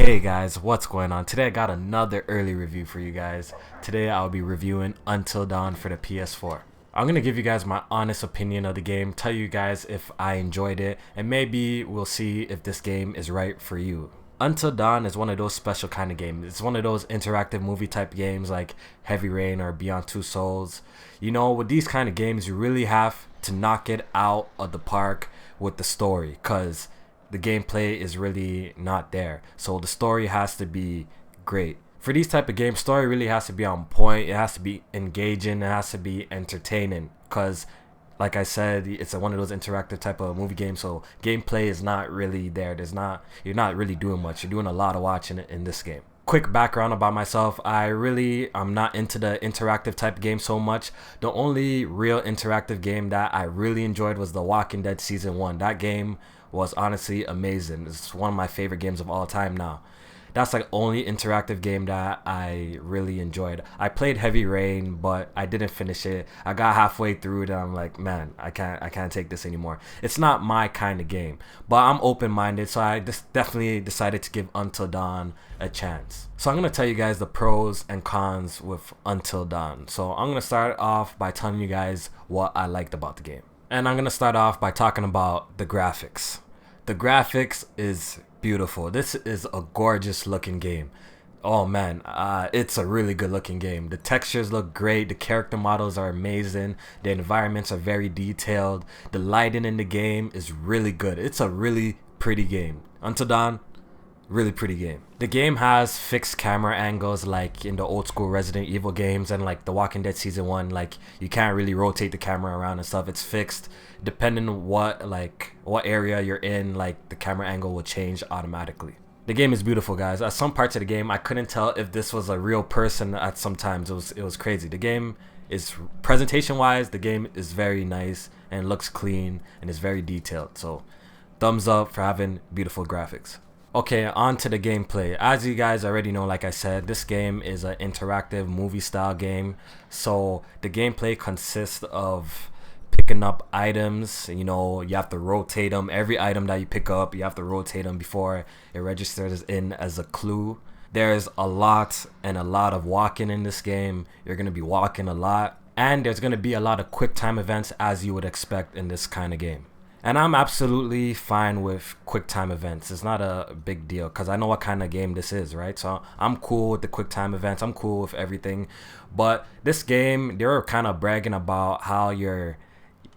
Hey guys, what's going on? Today I got another early review for you guys. Today I'll be reviewing Until Dawn for the PS4. I'm going to give you guys my honest opinion of the game, tell you guys if I enjoyed it, and maybe we'll see if this game is right for you. Until Dawn is one of those special kind of games. It's one of those interactive movie type games like Heavy Rain or Beyond Two Souls. You know, with these kind of games, you really have to knock it out of the park with the story, because the gameplay is really not there. So the story has to be great. For these type of games, story really has to be on point. It has to be engaging. It has to be entertaining. Because, like I said, it's one of those interactive type of movie games. So gameplay is not really there. You're not really doing much. You're doing a lot of watching in this game. Quick background about myself. I'm not into the interactive type game so much. The only real interactive game that I really enjoyed was The Walking Dead Season 1. That game was honestly amazing. It's one of my favorite games of all time now. That's like only interactive game that I really enjoyed. I played Heavy Rain, but I didn't finish it. I got halfway through it and I'm like, man, I can't take this anymore. It's not my kind of game, but I'm open-minded, so I just definitely decided to give Until Dawn a chance. So I'm gonna tell you guys the pros and cons with Until Dawn. So I'm gonna start off by telling you guys what I liked about the game. And I'm going to start off by talking about the graphics. The graphics is beautiful. This is a gorgeous looking game. Oh man, it's a really good looking game. The textures look great. The character models are amazing. The environments are very detailed. The lighting in the game is really good. It's a really pretty game. Until Dawn, really pretty game. The game has fixed camera angles like in the old school Resident Evil games and like The Walking Dead Season 1. Like you can't really rotate the camera around and stuff. It's fixed. Depending on what area you're in, like the camera angle will change automatically. The game is beautiful, guys. At some parts of the game I couldn't tell if this was a real person. At some times it was crazy. The game is, presentation wise, the game is very nice and looks clean and is very detailed. So thumbs up for having beautiful graphics. Okay, on to the gameplay. As you guys already know, like I said, this game is an interactive movie style game. So the gameplay consists of picking up items. You know, you have to rotate them. Every item that you pick up, you have to rotate them before it registers in as a clue. There's a lot of walking in this game. You're going to be walking a lot. And there's going to be a lot of quick time events, as you would expect in this kind of game. And I'm absolutely fine with quick time events. It's not a big deal because I know what kind of game this is, right? So I'm cool with the quick time events. I'm cool with everything. But this game, they were kind of bragging about how your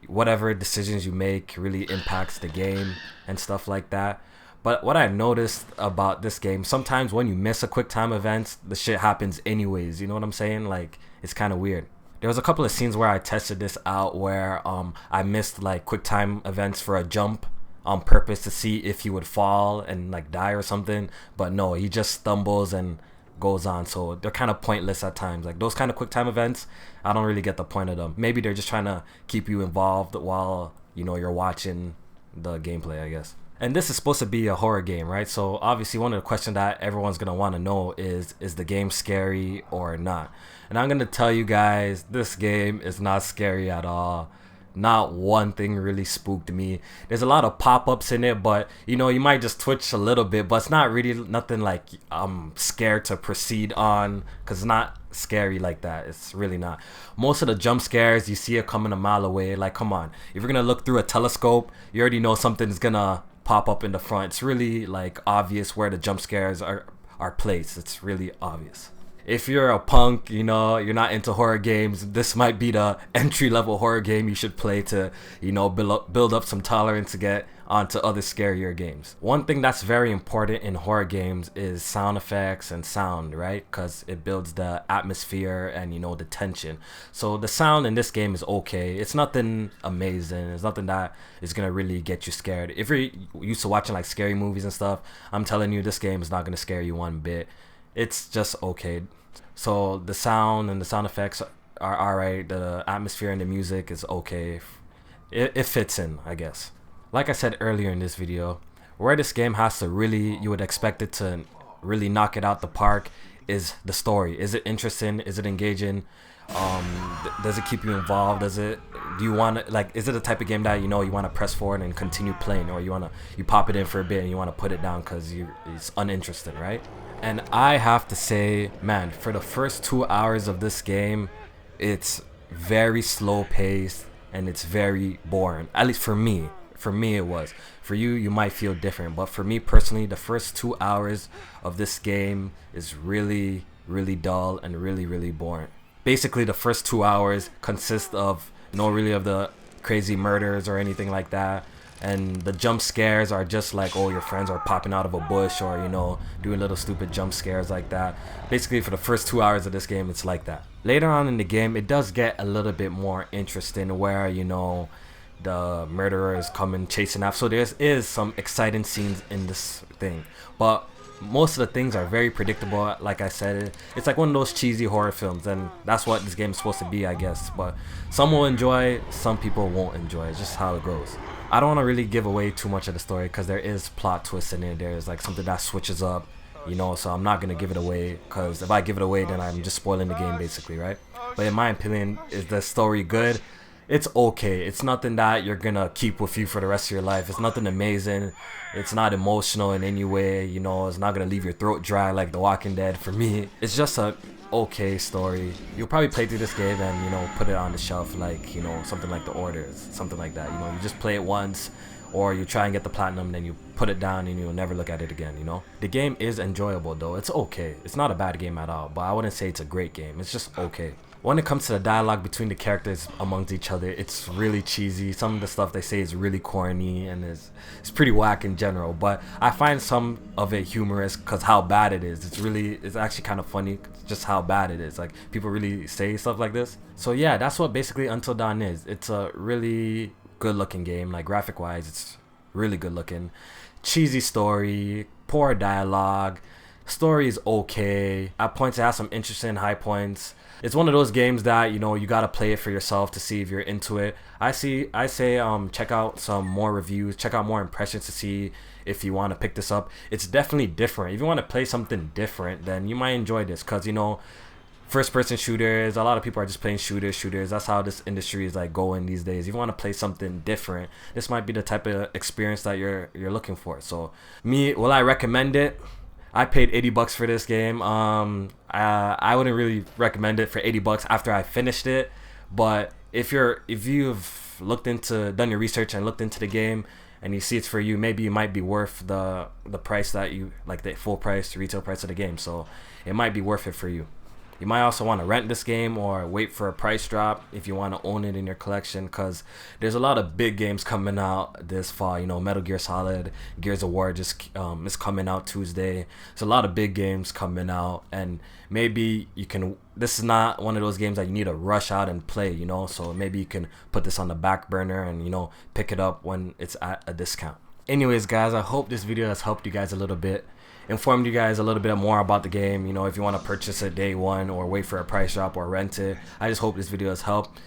whatever decisions you make really impacts the game and stuff like that. But what I noticed about this game, sometimes when you miss a quick time event, the shit happens anyways. You know what I'm saying? Like, it's kind of weird. There was a couple of scenes where I tested this out where I missed like quick time events for a jump on purpose to see if he would fall and like die or something. But no, he just stumbles and goes on. So they're kind of pointless at times. Like those kind of quick time events, I don't really get the point of them. Maybe they're just trying to keep you involved while, you know, you're watching the gameplay, I guess. And this is supposed to be a horror game, right? So obviously one of the questions that everyone's going to want to know is the game scary or not? And I'm going to tell you guys, this game is not scary at all. Not one thing really spooked me. There's a lot of pop-ups in it, but you know, you might just twitch a little bit, but it's not really nothing like I'm scared to proceed on, because it's not scary like that. It's really not. Most of the jump scares, you see it coming a mile away. Like, come on. If you're going to look through a telescope, you already know something's going to pop up in the front. It's really like obvious where the jump scares are placed. It's really obvious. If you're a punk, you know, you're not into horror games, this might be the entry-level horror game you should play to, you know, build up some tolerance to get onto other scarier games. One thing that's very important in horror games is sound effects and sound, right? Because it builds the atmosphere and, you know, the tension. So the sound in this game is okay. It's nothing amazing. It's nothing that is going to really get you scared. If you're used to watching like scary movies and stuff, I'm telling you, this game is not going to scare you one bit. It's just okay. So the sound and the sound effects are alright. The atmosphere and the music is okay. It fits in, I guess. Like I said earlier in this video, where this game has to really, you would expect it to really knock it out the park, is the story. Is it interesting? Is it engaging? Does it keep you involved? Do you want to, like, is it the type of game that you want to press forward and continue playing, or you pop it in for a bit and you want to put it down because it's uninteresting, right? And I have to say, man, for the first 2 hours of this game, it's very slow paced and it's very boring. At least for me. For me it was. For you, you might feel different, but for me personally, the first 2 hours of this game is really, really dull and really, really boring. Basically, the first 2 hours consist of no really of the crazy murders or anything like that, and the jump scares are just like, oh, your friends are popping out of a bush, or doing little stupid jump scares like that. Basically, for the first 2 hours of this game, it's like that. Later on in the game, it does get a little bit more interesting, where the murderer is coming chasing after. So there is some exciting scenes in this thing, but most of the things are very predictable. Like I said, it's like one of those cheesy horror films, and that's what this game is supposed to be, I guess. But some will enjoy, some people won't enjoy. It's just how it goes. I don't want to really give away too much of the story because there is plot twists in it. There's like something that switches up, so I'm not gonna give it away, because if I give it away, then I'm just spoiling the game basically, right? But in my opinion, is the story good? It's okay. It's nothing that you're gonna keep with you for the rest of your life. It's nothing amazing. It's not emotional in any way. It's not gonna leave your throat dry like The Walking Dead. For me, it's just a okay story. You'll probably play through this game and put it on the shelf, like something like The Orders, something like that. You just play it once, or you try and get the platinum, then you put it down and you'll never look at it again. The game is enjoyable though. It's okay. It's not a bad game at all, but I wouldn't say it's a great game. It's just okay. When it comes to the dialogue between the characters amongst each other, it's really cheesy. Some of the stuff they say is really corny and it's pretty whack in general. But I find some of it humorous because how bad it is. It's actually kind of funny just how bad it is. Like, people really say stuff like this. So yeah, that's what basically Until Dawn is. It's a really good looking game. Like, graphic wise, it's really good looking. Cheesy story, poor dialogue. Story is okay. At points it has some interesting high points. It's one of those games that you gotta play it for yourself to see if you're into it. I say check out some more reviews, check out more impressions to see if you want to pick this up. It's definitely different. If you want to play something different, then you might enjoy this, because first person shooters, a lot of people are just playing shooters. That's how this industry is like going these days. If you want to play something different, this might be the type of experience that you're looking for. So will I recommend it? I paid $80 for this game. I wouldn't really recommend it for $80 after I finished it. But if you've done your research and looked into the game and you see it's for you, maybe it might be worth the price that you like, the full price, retail price of the game. So it might be worth it for you. You might also want to rent this game or wait for a price drop if you want to own it in your collection, because there's a lot of big games coming out this fall. Metal Gear Solid, Gears of War is coming out Tuesday. There's a lot of big games coming out, and maybe this is not one of those games that you need to rush out and play, so maybe you can put this on the back burner and pick it up when it's at a discount. Anyways guys, I hope this video has helped you guys a little bit, informed you guys a little bit more about the game. If you want to purchase it day one or wait for a price drop or rent it. I just hope this video has helped.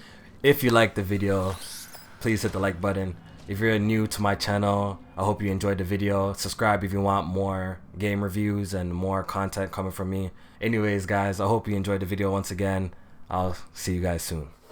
If you liked the video, please hit the like button. If you're new to my channel, I hope you enjoyed the video. Subscribe if you want more game reviews and more content coming from me. Anyways guys, I hope you enjoyed the video once again. I'll see you guys soon.